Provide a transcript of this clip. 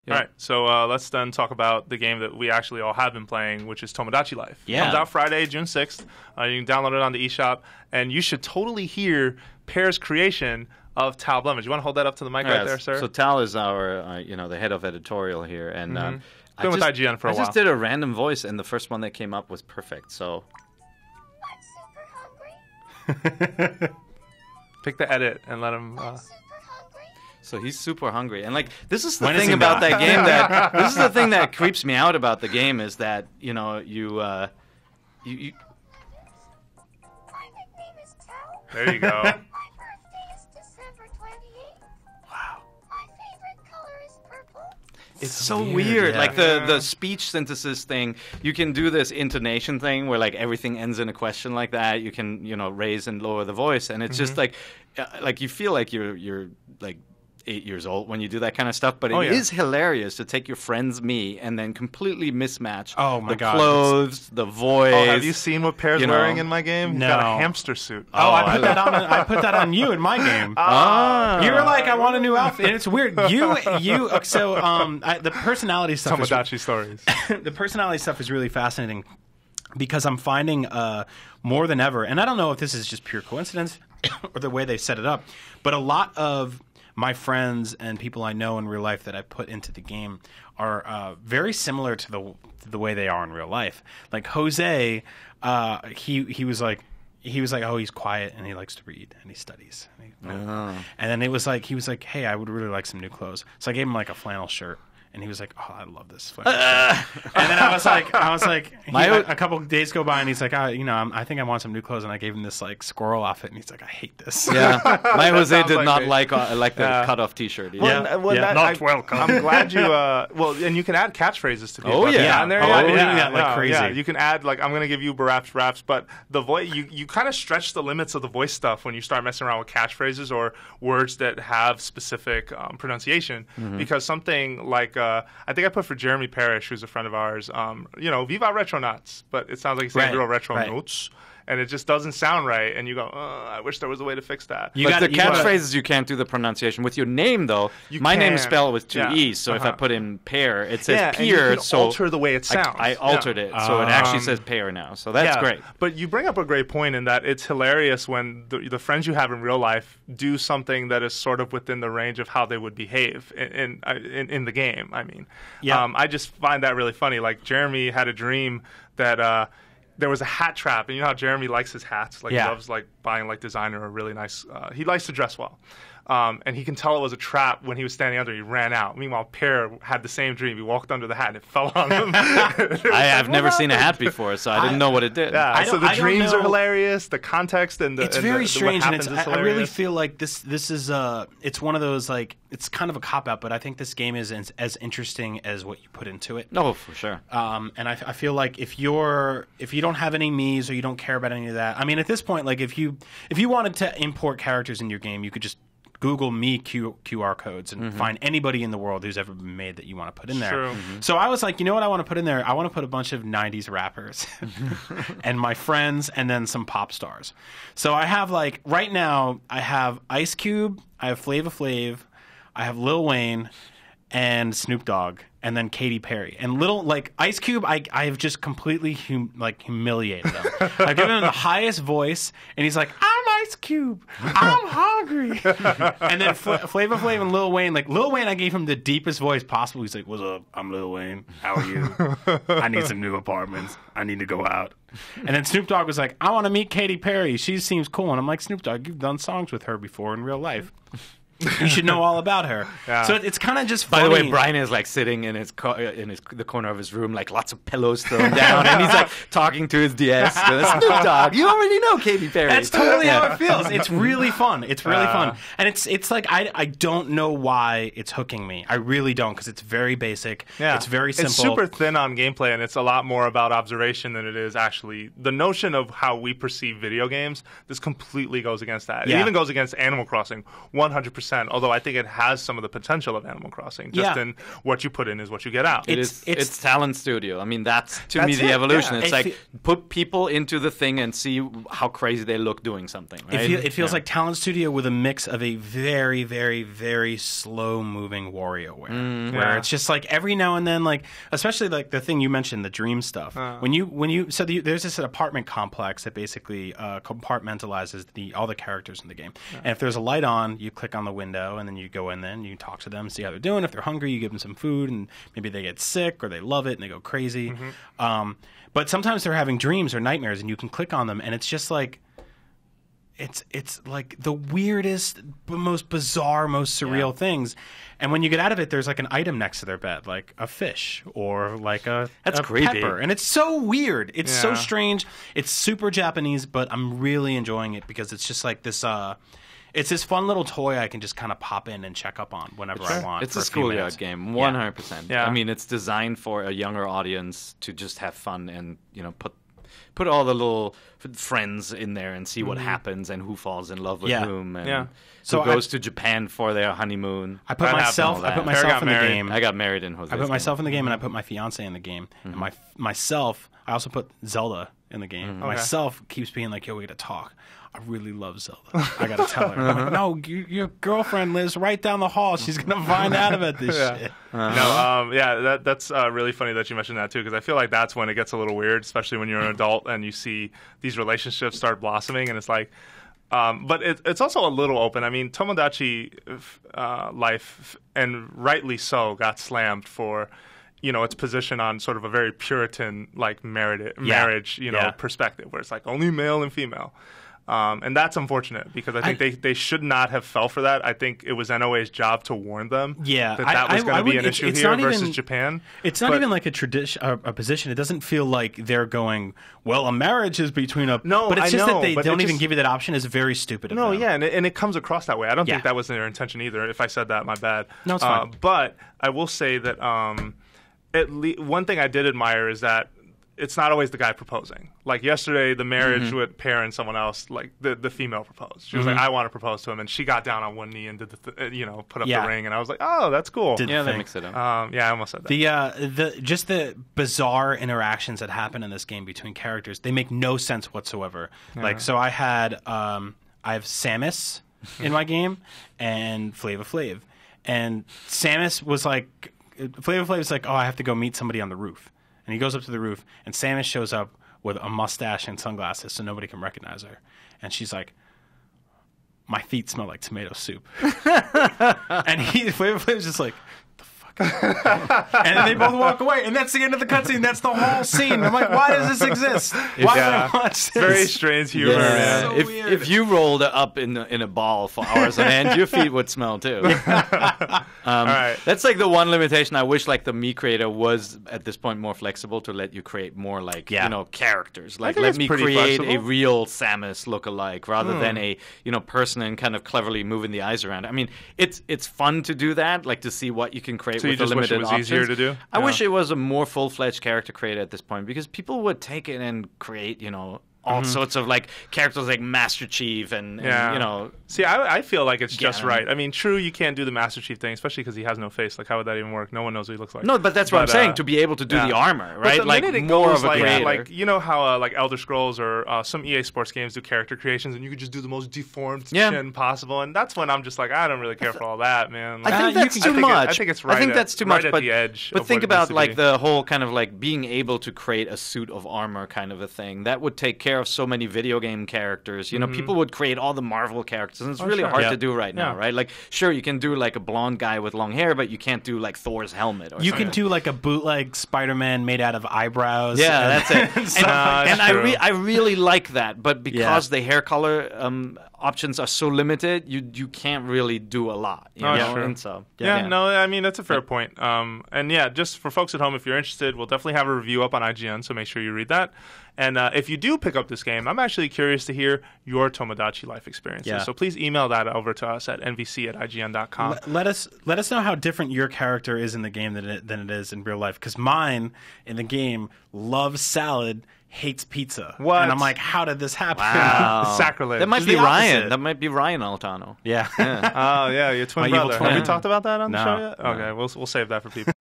Yeah. All right, so let's then talk about the game that we actually all have been playing, which is Tomodachi Life. Yeah. It comes out Friday, June 6th. You can download it on the eShop, and you should totally hear Pear's creation of Tal Blemmage. You want to hold that up to the mic right there, sir? So Tal is our, the head of editorial here, and been with IGN for a while. I just did a random voice, and the first one that came up was perfect. So I'm super hungry. Pick the edit and let him. I'm super hungry. So he's super hungry, and like this is the thing about that game that this is the thing that creeps me out about the game is that you My nickname is Tal. There you go. My birthday is December 28th. Wow. My favorite color is purple. It's so weird. yeah. Like the speech synthesis thing, you can do this intonation thing where like everything ends in a question like that. You can raise and lower the voice, and it's just like you feel like you're like 8 years old when you do that kind of stuff, but it is hilarious to take your friend's me and then completely mismatch the clothes, the voice. Oh, have you seen what Pear's wearing in my game? He's got a hamster suit. I put that on you in my game. You were like, I want a new outfit, and it's weird. The personality stuff. Tomodachi stories. The personality stuff is really fascinating because I'm finding more than ever, and I don't know if this is just pure coincidence or the way they set it up, but a lot of my friends and people I know in real life that I put into the game are very similar to the way they are in real life. Like Jose, he was like, oh, he's quiet and he likes to read and he studies. And then he was like, hey, I would really like some new clothes. So I gave him like a flannel shirt. And he was like, "Oh, I love this." Flannel shirt. And then I was like, a couple of days go by, and he's like, I think I want some new clothes." And I gave him this like squirrel outfit, and he's like, "I hate this." Yeah, my Jose did not like the cutoff T-shirt. Not welcome. I'm glad you. And you can add catchphrases to people. Oh yeah, on there. I've been doing that like crazy. Yeah, you can add like I'm going to give you raps, but the voice you kind of stretch the limits of the voice stuff when you start messing around with catchphrases or words that have specific pronunciation, because something like. I think I put for Jeremy Parrish, who's a friend of ours, Viva Retronauts, but it sounds like he's saying real retro notes. And it just doesn't sound right, and you go, I wish there was a way to fix that. But the catchphrases, you can't do the pronunciation. With your name, though, my name is spelled with two E's, so if I put in Pear, it says Pear. And you can alter the way it sounds. I altered it, so it actually says Pear now, so that's great. But you bring up a great point in that it's hilarious when the friends you have in real life do something that is sort of within the range of how they would behave in the game, I mean. I just find that really funny. Like, Jeremy had a dream that... there was a hat trap, and you know how Jeremy likes his hats. Like he loves like buying like designer or really nice. He likes to dress well, and he can tell it was a trap when he was standing under. He ran out. Meanwhile, Pear had the same dream. He walked under the hat and it fell on him. I've never seen a hat before, so I didn't know what it did. Yeah, so the dreams are hilarious. The context and it's very strange, and I really feel like this is it's one of those like it's kind of a cop out, but I think this game is as interesting as what you put into it. No, for sure. And I feel like if you don't have any me's or you don't care about any of that, I mean, at this point, like if you wanted to import characters in your game, you could just Google me QR codes and find anybody in the world who's ever been made that you want to put in there. True. So I was like, you know what I want to put in there? I want to put a bunch of 90s rappers and my friends and then some pop stars. So I have like, right now, I have Ice Cube, I have Flava Flav, I have Lil Wayne, and Snoop Dogg, and then Katy Perry. And Ice Cube, I have just completely humiliated him. I've given him the highest voice, and he's like, I'm Ice Cube. I'm hungry. And then Flava Flav and Lil Wayne, Lil Wayne, I gave him the deepest voice possible. He's like, what's up? I'm Lil Wayne. How are you? I need some new apartments. I need to go out. And then Snoop Dogg was like, I want to meet Katy Perry. She seems cool. And I'm like, Snoop Dogg, you've done songs with her before in real life. You should know all about her. Yeah. So it's kind of just funny. By the way, Brian is like sitting in the corner of his room, like lots of pillows thrown down, and he's like talking to his DS. Snoop Dogg, you already know Katy Perry. That's totally how it feels. It's really fun. It's really fun, and it's like I don't know why it's hooking me. I really don't, because it's very basic. Yeah. It's very simple. It's super thin on gameplay, and it's a lot more about observation than it is actually the notion of how we perceive video games. This completely goes against that. It even goes against Animal Crossing 100%. 100%. Although I think it has some of the potential of Animal Crossing. Just in what you put in is what you get out. It's Talent Studio. I mean, that's to me the evolution. It's like put people into the thing and see how crazy they look doing something. Right? It feels like Talent Studio with a mix of a very, very, very slow-moving WarioWare, where it's just like every now and then, like especially like the thing you mentioned, the dream stuff. There's this apartment complex that basically compartmentalizes all the characters in the game. And if there's a light on, you click on the window, and then you go in there and you talk to them, see how they're doing. If they're hungry, you give them some food, and maybe they get sick or they love it and they go crazy. But sometimes they're having dreams or nightmares, and you can click on them, and it's just like it's like the weirdest, most bizarre, most surreal things. And when you get out of it, there's like an item next to their bed, like a fish or like a creepy pepper. And it's so weird. It's so strange. It's super Japanese, but I'm really enjoying it because it's just like this it's this fun little toy I can just kind of pop in and check up on whenever I want. It's a schoolyard game, 100%. Yeah. I mean, it's designed for a younger audience to just have fun and, put all the little friends in there and see what happens and who falls in love with whom and who goes to Japan for their honeymoon. I put myself in the game. I got married in Jose's I put myself in the game, and I put my fiance in the game. And myself, I also put Zelda in the game. Myself keeps being like, yo, we got to talk. I really love Zelda. I got to tell her. I'm like, no, your girlfriend lives right down the hall. She's going to find out about this shit. That's really funny that you mentioned that, too, because I feel like that's when it gets a little weird, especially when you're an adult and you see these relationships start blossoming, and it's like, but it's also a little open. I mean, Tomodachi Life, and rightly so, got slammed for its position on sort of a very Puritan like marriage perspective, where it's like only male and female. And that's unfortunate because I think they should not have fell for that. I think it was NOA's job to warn them that was going to be an issue here versus Japan. It's not even like a tradition, a position. It doesn't feel like they're going, well, a marriage is between a... No, but it's just that they don't even just give you that option. Is very stupid of them. Yeah, and it comes across that way. I don't think that was their intention either. If I said that, my bad. No, it's fine. But I will say that one thing I did admire is that it's not always the guy proposing. Like yesterday, the marriage with Per and someone else, like the female proposed. She was like, I want to propose to him. And she got down on one knee and did put up the ring. And I was like, oh, that's cool. They mix it up. I almost said that. The bizarre interactions that happen in this game between characters, they make no sense whatsoever. Like, so I have Samus in my game and Flava Flav. And Samus was like, Flava Flav was like, oh, I have to go meet somebody on the roof. And he goes up to the roof, and Samus shows up with a mustache and sunglasses so nobody can recognize her. And she's like, my feet smell like tomato soup. And Flava Flav's just like, the fuck? And then they both walk away, and that's the end of the cutscene. That's the whole scene. I'm like, why does this exist? Why did I watch this? Very strange humor, man. So if you rolled up in a ball for hours on end, your feet would smell too. All right. That's like the one limitation. I wish like the Mii creator was at this point more flexible to let you create more like characters. Like let me create a real Samus lookalike rather than a person and kind of cleverly moving the eyes around. I mean, it's fun to do that, like to see what you can create so with the limited options. Easier to do? I wish it was a more full-fledged character creator at this point because people would take it and create all sorts of like characters like Master Chief and See, I feel like it's just right. I mean, true, you can't do the Master Chief thing, especially because he has no face. Like, how would that even work? No one knows what he looks like. No, but that's what I'm saying. To be able to do the armor, right? But like more of a creator. Like how like Elder Scrolls or some EA Sports games do character creations, and you could just do the most deformed chin possible. And that's when I'm just like, I don't really care for all that, man. Like, I think that's too much. I think it's right. I think that's too much. At the edge. But think about like the whole kind of like being able to create a suit of armor kind of a thing that would take care of so many video game characters. People would create all the Marvel characters, and it's really hard to do right now, right? Like, sure, you can do like a blonde guy with long hair, but you can't do like Thor's helmet. Or you something. can do like a bootleg Spider-Man made out of eyebrows. Yeah, that's it. and I really like that, but because the hair color options are so limited, you can't really do a lot. You know? True. And so, no, I mean that's a fair point. And just for folks at home, if you're interested, we'll definitely have a review up on IGN, so make sure you read that. And if you do pick up this game, I'm actually curious to hear your Tomodachi Life experiences. Yeah. So please email that over to us at nvc@ign.com. Let us know how different your character is in the game than it is in real life. Because mine in the game loves salad, hates pizza. What? And I'm like, how did this happen? Wow. Sacrilege. That might Just be the Ryan. opposite. That might be Ryan Altano. Yeah. Oh yeah, your twin My evil brother. twin. Have we talked about that on the No. show yet? Okay, we'll save that for people.